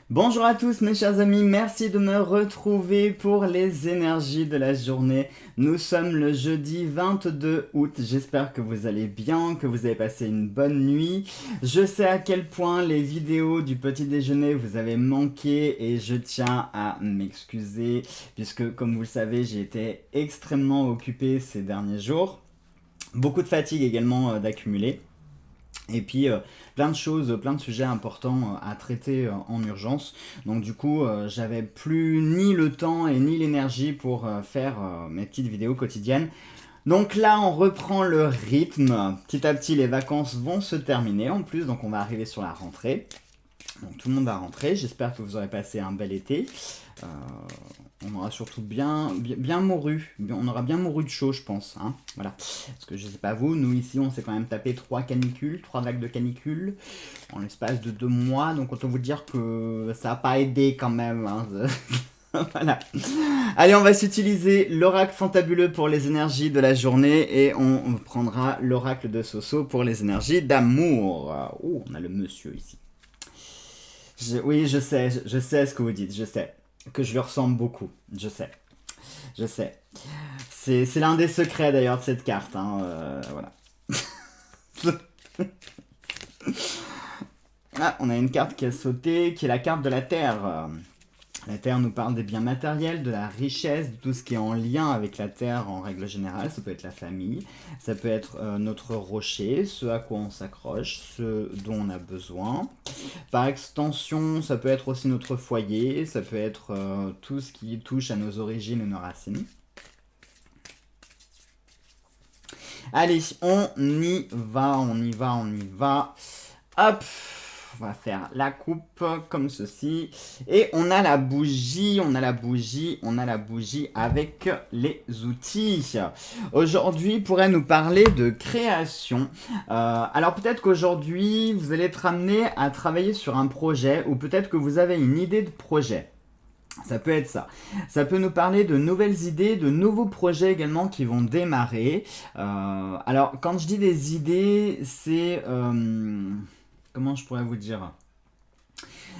Bonjour à tous mes chers amis, merci de me retrouver pour les énergies de la journée. Nous sommes le jeudi 22 août, j'espère que vous allez bien, que vous avez passé une bonne nuit. Je sais à quel point les vidéos du petit déjeuner vous avez manqué et je tiens à m'excuser puisque comme vous le savez j'ai été extrêmement occupé ces derniers jours. Beaucoup de fatigue également d'accumuler. Et puis plein de choses, plein de sujets importants à traiter en urgence. Donc du coup, j'avais plus ni le temps et ni l'énergie pour faire mes petites vidéos quotidiennes. Donc là, on reprend le rythme. Petit à petit, les vacances vont se terminer en plus, donc on va arriver sur la rentrée. Donc tout le monde va rentrer. J'espère que vous aurez passé un bel été. Euh, on aura surtout bien mouru. On aura bien mouru de chaud, je pense. Hein, voilà. Parce que je sais pas vous, nous ici, on s'est quand même tapé 3 canicules, 3 vagues de canicules en l'espace de 2 mois. Donc autant vous dire que ça n'a pas aidé quand même. Hein. Voilà. Allez, on va s'utiliser l'oracle fantabuleux pour les énergies de la journée et on prendra l'oracle de Soso pour les énergies d'amour. Oh, on a le monsieur ici. Oui, je sais ce que vous dites, je sais. Que je lui ressemble beaucoup, je sais. C'est l'un des secrets d'ailleurs de cette carte, hein, voilà. Ah, on a une carte qui a sauté, qui est la carte de la Terre. La Terre nous parle des biens matériels, de la richesse, de tout ce qui est en lien avec la Terre en règle générale. Ça peut être la famille, ça peut être notre rocher, ce à quoi on s'accroche, ce dont on a besoin. Par extension, ça peut être aussi notre foyer, ça peut être tout ce qui touche à nos origines ou nos racines. Allez, on y va, on y va, on y va. Hop, on va faire la coupe comme ceci. Et on a la bougie, on a la bougie, on a la bougie avec les outils. Aujourd'hui, pourrait nous parler de création. Alors peut-être qu'aujourd'hui, vous allez être amené à travailler sur un projet ou peut-être que vous avez une idée de projet. Ça peut être ça. Ça peut nous parler de nouvelles idées, de nouveaux projets également qui vont démarrer. Alors, quand je dis des idées, c'est... comment je pourrais vous dire?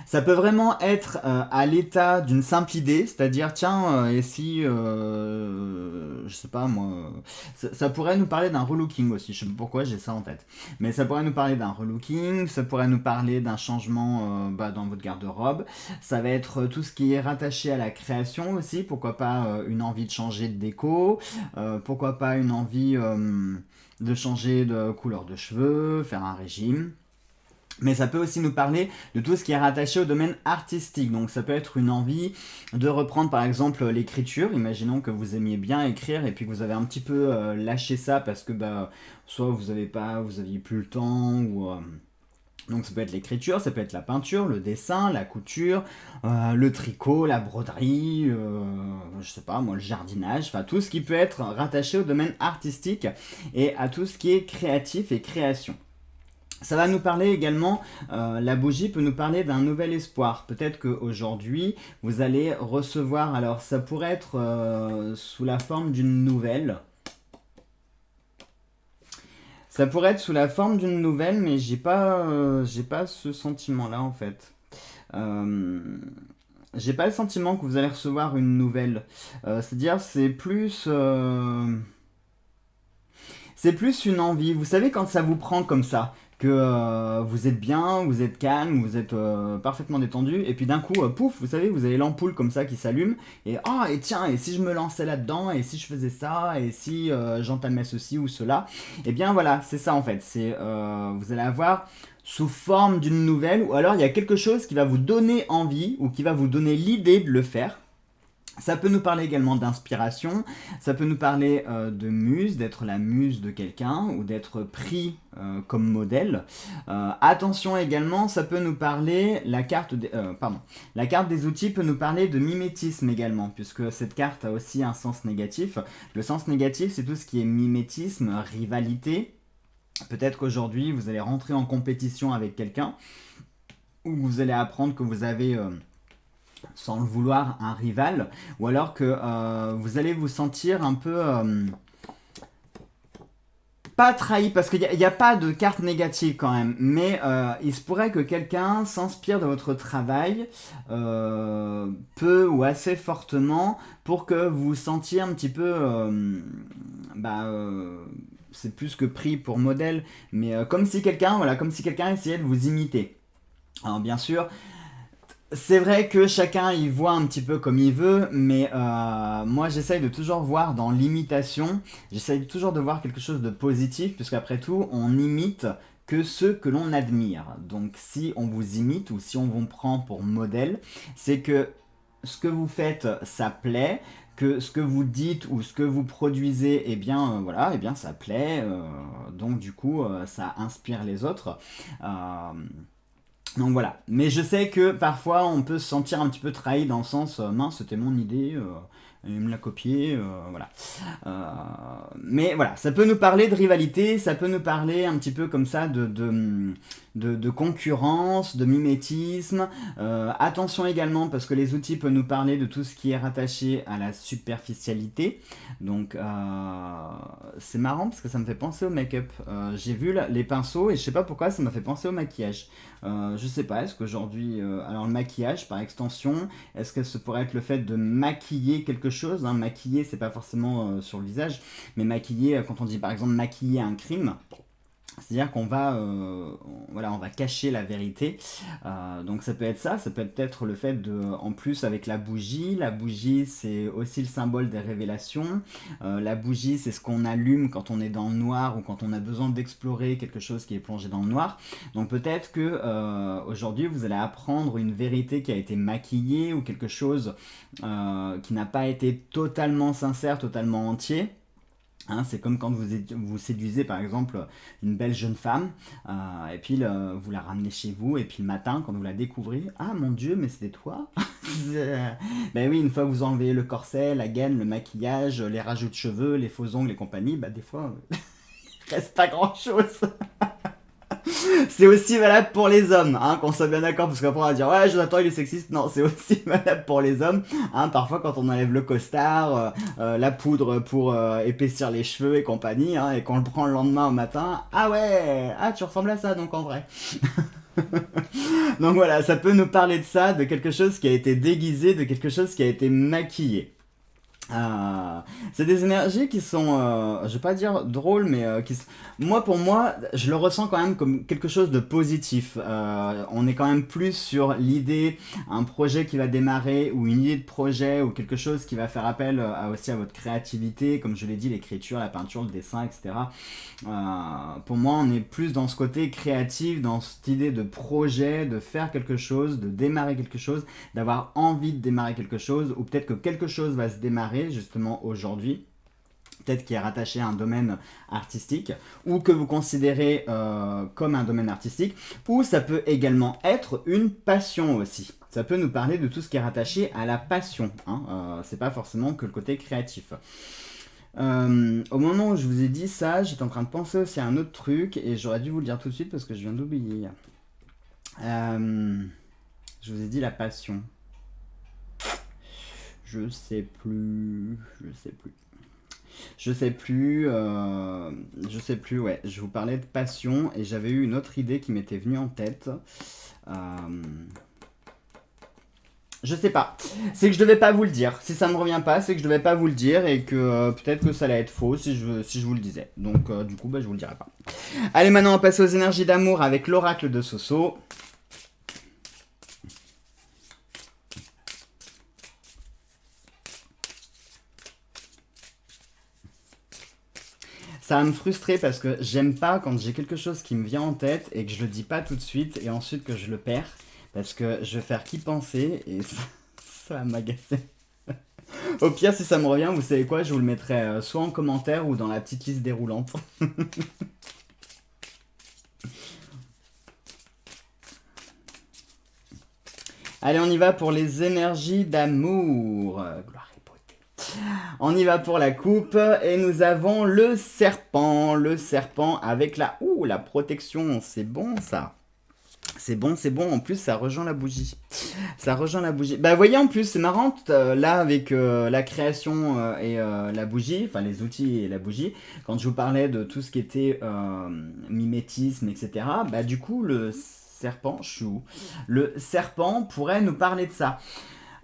Ça peut vraiment être à l'état d'une simple idée, c'est-à-dire tiens, et si, je sais pas moi, ça pourrait nous parler d'un relooking aussi, je sais pas pourquoi j'ai ça en tête, mais ça pourrait nous parler d'un relooking, ça pourrait nous parler d'un changement dans votre garde-robe, ça va être tout ce qui est rattaché à la création aussi, pourquoi pas une envie de changer de déco, pourquoi pas une envie de changer de couleur de cheveux, faire un régime. Mais ça peut aussi nous parler de tout ce qui est rattaché au domaine artistique. Donc ça peut être une envie de reprendre par exemple l'écriture. Imaginons que vous aimiez bien écrire et puis que vous avez un petit peu lâché ça parce que soit vous aviez plus le temps ou donc ça peut être l'écriture, ça peut être la peinture, le dessin, la couture, le tricot, la broderie, je sais pas moi, le jardinage, enfin tout ce qui peut être rattaché au domaine artistique et à tout ce qui est créatif et création. Ça va nous parler également, la bougie peut nous parler d'un nouvel espoir. Peut-être qu'aujourd'hui, vous allez recevoir, alors ça pourrait être sous la forme d'une nouvelle. Ça pourrait être sous la forme d'une nouvelle, mais j'ai pas ce sentiment-là en fait. Euh, j'ai pas le sentiment que vous allez recevoir une nouvelle. C'est-à-dire, c'est plus une envie. Vous savez quand ça vous prend comme ça, que vous êtes bien, vous êtes calme, vous êtes parfaitement détendu, et puis d'un coup, pouf, vous savez, vous avez l'ampoule comme ça qui s'allume, et ah, et tiens, et si je me lançais là-dedans, et si je faisais ça, et si j'entamais ceci ou cela, et bien voilà, c'est ça en fait. Vous allez avoir sous forme d'une nouvelle, ou alors il y a quelque chose qui va vous donner envie, ou qui va vous donner l'idée de le faire. Ça peut nous parler également d'inspiration, ça peut nous parler de muse, d'être la muse de quelqu'un ou d'être pris comme modèle. Attention également, ça peut nous parler, la carte des outils peut nous parler de mimétisme également, puisque cette carte a aussi un sens négatif. Le sens négatif, c'est tout ce qui est mimétisme, rivalité. Peut-être qu'aujourd'hui, vous allez rentrer en compétition avec quelqu'un, ou vous allez apprendre que vous avez sans le vouloir, un rival, ou alors que vous allez vous sentir un peu Pas trahi, parce qu'il n'y a pas de carte négative quand même, mais il se pourrait que quelqu'un s'inspire de votre travail peu ou assez fortement pour que vous vous sentiez un petit peu... c'est plus que pris pour modèle, mais comme si quelqu'un essayait de vous imiter. Alors bien sûr, c'est vrai que chacun y voit un petit peu comme il veut, mais moi j'essaye de toujours voir dans l'imitation, j'essaye toujours de voir quelque chose de positif, puisqu'après tout, on imite que ceux que l'on admire. Donc si on vous imite ou si on vous prend pour modèle, c'est que ce que vous faites, ça plaît, que ce que vous dites ou ce que vous produisez, voilà, eh bien ça plaît, donc du coup ça inspire les autres. Euh, donc voilà. Mais je sais que parfois on peut se sentir un petit peu trahi dans le sens mince, c'était mon idée, il me l'a copié, voilà. Euh, mais voilà, ça peut nous parler de rivalité, ça peut nous parler un petit peu comme ça de concurrence, de mimétisme. Attention également parce que les outils peuvent nous parler de tout ce qui est rattaché à la superficialité. Donc c'est marrant parce que ça me fait penser au make-up. J'ai vu les pinceaux et je sais pas pourquoi ça m'a fait penser au maquillage. Je sais pas, est-ce qu'aujourd'hui, alors le maquillage par extension, est-ce que ce pourrait être le fait de maquiller quelque chose, hein? Maquiller, c'est pas forcément sur le visage, mais maquiller, quand on dit par exemple maquiller un crime, c'est-à-dire qu'on va, voilà, on va cacher la vérité. Donc ça peut être ça, ça peut être peut-être le fait de, en plus avec la bougie c'est aussi le symbole des révélations. La bougie c'est ce qu'on allume quand on est dans le noir ou quand on a besoin d'explorer quelque chose qui est plongé dans le noir. Donc peut-être que aujourd'hui vous allez apprendre une vérité qui a été maquillée ou quelque chose qui n'a pas été totalement sincère, totalement entier. Hein, c'est comme quand vous séduisez par exemple une belle jeune femme et puis vous la ramenez chez vous et puis le matin quand vous la découvrez, ah mon dieu mais c'était toi. Ben oui, une fois que vous enlevez le corset, la gaine, le maquillage, les rajouts de cheveux, les faux ongles et compagnie, bah des fois il reste pas grand chose. C'est aussi valable pour les hommes, hein, qu'on soit bien d'accord, parce qu'après on va dire ouais Jonathan il est sexiste, non c'est aussi valable pour les hommes, hein, parfois quand on enlève le costard, la poudre pour épaissir les cheveux et compagnie, hein, et qu'on le prend le lendemain au matin, ah ouais, ah tu ressembles à ça donc en vrai. Donc voilà, ça peut nous parler de ça, de quelque chose qui a été déguisé, de quelque chose qui a été maquillé. C'est des énergies qui sont, je vais pas dire drôles, mais moi pour moi, je le ressens quand même comme quelque chose de positif. On est quand même plus sur l'idée, un projet qui va démarrer ou une idée de projet ou quelque chose qui va faire appel aussi à votre créativité, comme je l'ai dit, l'écriture, la peinture, le dessin, etc. Pour moi, on est plus dans ce côté créatif, dans cette idée de projet, de faire quelque chose, de démarrer quelque chose, d'avoir envie de démarrer quelque chose, ou peut-être que quelque chose va se démarrer justement aujourd'hui, peut-être qui est rattaché à un domaine artistique, ou que vous considérez comme un domaine artistique, ou ça peut également être une passion aussi. Ça peut nous parler de tout ce qui est rattaché à la passion, hein. C'est pas forcément que le côté créatif. Au moment où je vous ai dit ça, j'étais en train de penser aussi à un autre truc, et j'aurais dû vous le dire tout de suite parce que je viens d'oublier. Je vous ai dit la passion. Je sais plus, ouais. Je vous parlais de passion et j'avais eu une autre idée qui m'était venue en tête. Je sais pas. C'est que je devais pas vous le dire. Si ça me revient pas, c'est que je devais pas vous le dire et que peut-être que ça allait être faux si je vous le disais. Donc du coup, je vous le dirai pas. Allez, maintenant on va passer aux énergies d'amour avec l'oracle de Soso. Ça va me frustrer parce que j'aime pas quand j'ai quelque chose qui me vient en tête et que je le dis pas tout de suite et ensuite que je le perds parce que je vais faire qu'y penser et ça va m'agacer. Au pire, si ça me revient, vous savez quoi, je vous le mettrai soit en commentaire ou dans la petite liste déroulante. Allez, on y va pour les énergies d'amour. Gloire et beauté. On y va pour la coupe et nous avons le serpent avec la protection, c'est bon ça. c'est bon. En plus, ça rejoint la bougie. Ça rejoint la bougie. Bah, vous voyez, en plus, c'est marrant, là, avec la création et la bougie, enfin, les outils et la bougie, quand je vous parlais de tout ce qui était mimétisme, etc., bah, du coup, le serpent, je suis où? Le serpent pourrait nous parler de ça.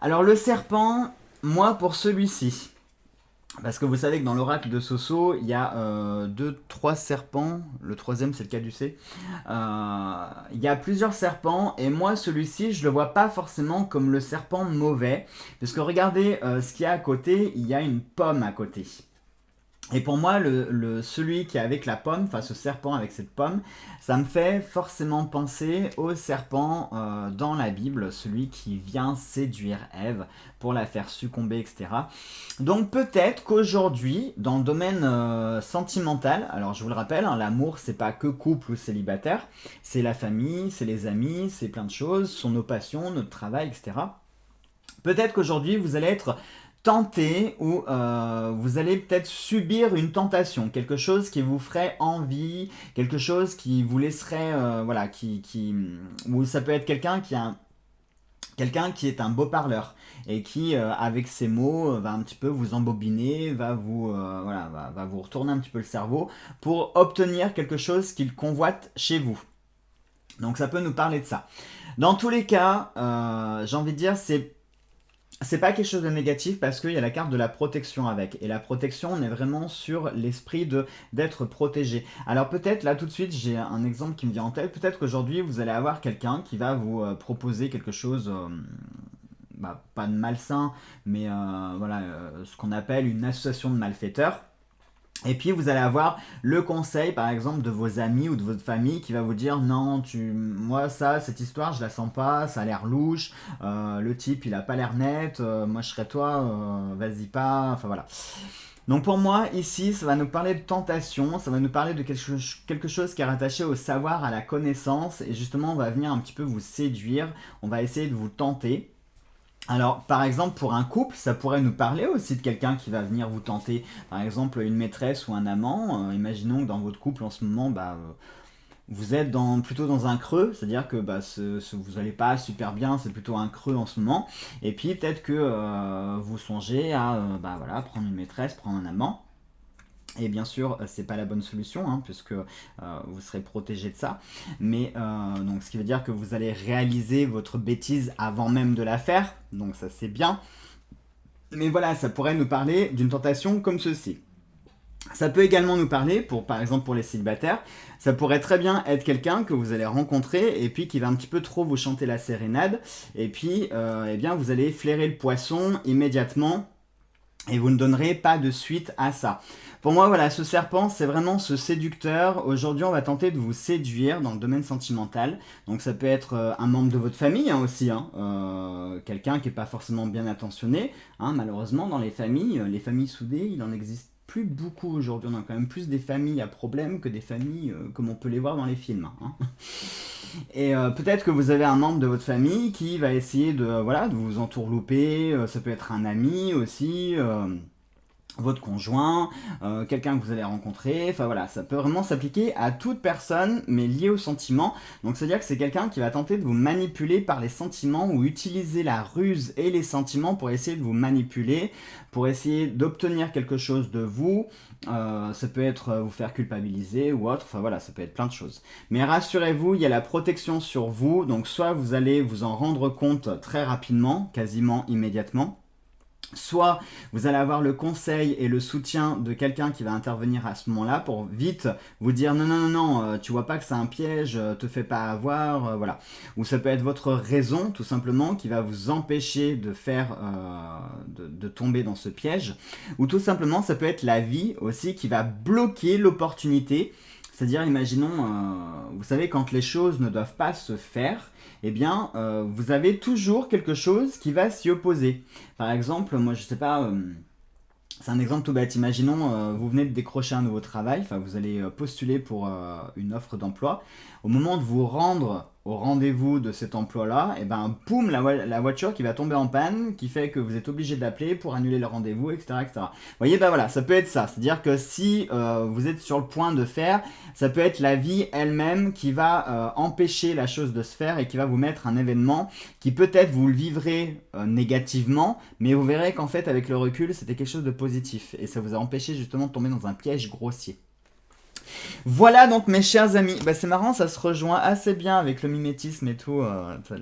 Alors, le serpent, moi, pour celui-ci, parce que vous savez que dans l'oracle de Soso, il y a deux, trois serpents. Le troisième, c'est le caducée. Il y a plusieurs serpents. Et moi, celui-ci, je le vois pas forcément comme le serpent mauvais. Parce que regardez ce qu'il y a à côté. Il y a une pomme à côté. Et pour moi, celui qui est avec la pomme, enfin ce serpent avec cette pomme, ça me fait forcément penser au serpent dans la Bible, celui qui vient séduire Ève pour la faire succomber, etc. Donc peut-être qu'aujourd'hui, dans le domaine sentimental, alors je vous le rappelle, hein, l'amour c'est pas que couple ou célibataire, c'est la famille, c'est les amis, c'est plein de choses, ce sont nos passions, notre travail, etc. Peut-être qu'aujourd'hui vous allez être tenté ou vous allez peut-être subir une tentation, quelque chose qui vous ferait envie, quelque chose qui vous laisserait, voilà, ou ça peut être quelqu'un qui est un beau parleur et qui, avec ses mots, va un petit peu vous embobiner, voilà, va vous retourner un petit peu le cerveau pour obtenir quelque chose qu'il convoite chez vous. Donc ça peut nous parler de ça. Dans tous les cas, j'ai envie de dire, c'est pas quelque chose de négatif parce qu'il y a la carte de la protection avec. Et la protection, on est vraiment sur l'esprit d'être protégé. Alors peut-être, là tout de suite, j'ai un exemple qui me vient en tête. Peut-être qu'aujourd'hui, vous allez avoir quelqu'un qui va vous proposer quelque chose, pas de malsain, mais voilà, ce qu'on appelle une association de malfaiteurs. Et puis vous allez avoir le conseil par exemple de vos amis ou de votre famille qui va vous dire non, moi cette histoire je la sens pas, ça a l'air louche, le type il a pas l'air net, moi je serais toi, vas-y pas, enfin voilà. Donc pour moi ici ça va nous parler de tentation, ça va nous parler de quelque chose qui est rattaché au savoir, à la connaissance et justement on va venir un petit peu vous séduire, on va essayer de vous tenter. Alors, par exemple, pour un couple, ça pourrait nous parler aussi de quelqu'un qui va venir vous tenter. Par exemple, une maîtresse ou un amant. Imaginons que dans votre couple, en ce moment, vous êtes plutôt dans un creux, c'est-à-dire que vous n'allez pas super bien, c'est plutôt un creux en ce moment. Et puis, peut-être que vous songez à voilà, prendre une maîtresse, prendre un amant. Et bien sûr, c'est pas la bonne solution, hein, puisque vous serez protégé de ça. Mais donc, ce qui veut dire que vous allez réaliser votre bêtise avant même de la faire. Donc ça, c'est bien. Mais voilà, ça pourrait nous parler d'une tentation comme ceci. Ça peut également nous parler, par exemple pour les célibataires, ça pourrait très bien être quelqu'un que vous allez rencontrer et puis qui va un petit peu trop vous chanter la sérénade. Et puis, eh bien, vous allez flairer le poisson immédiatement et vous ne donnerez pas de suite à ça. Pour moi, voilà, ce serpent, c'est vraiment ce séducteur. Aujourd'hui, on va tenter de vous séduire dans le domaine sentimental. Donc ça peut être un membre de votre famille aussi, hein, quelqu'un qui n'est pas forcément bien attentionné. Hein, malheureusement, dans les familles soudées, il en existe plus beaucoup aujourd'hui. On a quand même plus des familles à problème que des familles comme on peut les voir dans les films. Hein. Et peut-être que vous avez un membre de votre famille qui va essayer de vous entourlouper. Ça peut être un ami aussi. Votre conjoint, quelqu'un que vous allez rencontrer, enfin voilà, ça peut vraiment s'appliquer à toute personne, mais liée aux sentiments. Donc c'est-à-dire que c'est quelqu'un qui va tenter de vous manipuler par les sentiments ou utiliser la ruse et les sentiments pour essayer de vous manipuler, pour essayer d'obtenir quelque chose de vous. Ça peut être vous faire culpabiliser ou autre, enfin voilà, ça peut être plein de choses. Mais rassurez-vous, il y a la protection sur vous, donc soit vous allez vous en rendre compte très rapidement, quasiment immédiatement, soit vous allez avoir le conseil et le soutien de quelqu'un qui va intervenir à ce moment-là pour vite vous dire non, tu vois pas que c'est un piège, te fais pas avoir, voilà. Ou ça peut être votre raison tout simplement qui va vous empêcher de de tomber dans ce piège. Ou tout simplement ça peut être la vie aussi qui va bloquer l'opportunité. C'est-à-dire, imaginons, vous savez, quand les choses ne doivent pas se faire, eh bien, vous avez toujours quelque chose qui va s'y opposer. Par exemple, moi, je sais pas, c'est un exemple tout bête. Imaginons, vous venez de décrocher un nouveau travail, enfin, vous allez postuler pour une offre d'emploi. Au moment de vous rendre au rendez-vous de cet emploi-là, et ben boum, la voiture qui va tomber en panne, qui fait que vous êtes obligé de l'appeler pour annuler le rendez-vous, etc., etc. Vous voyez, ben voilà, ça peut être ça. C'est-à-dire que si vous êtes sur le point de faire, ça peut être la vie elle-même qui va empêcher la chose de se faire et qui va vous mettre un événement qui peut-être vous le vivrez négativement, mais vous verrez qu'en fait, avec le recul, c'était quelque chose de positif et ça vous a empêché justement de tomber dans un piège grossier. Voilà donc mes chers amis, bah, c'est marrant, ça se rejoint assez bien avec le mimétisme et tout,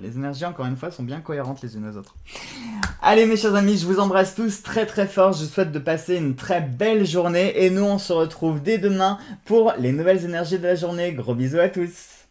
les énergies encore une fois sont bien cohérentes les unes aux autres. Allez mes chers amis, je vous embrasse tous très très fort, je vous souhaite de passer une très belle journée et nous on se retrouve dès demain pour les nouvelles énergies de la journée, gros bisous à tous.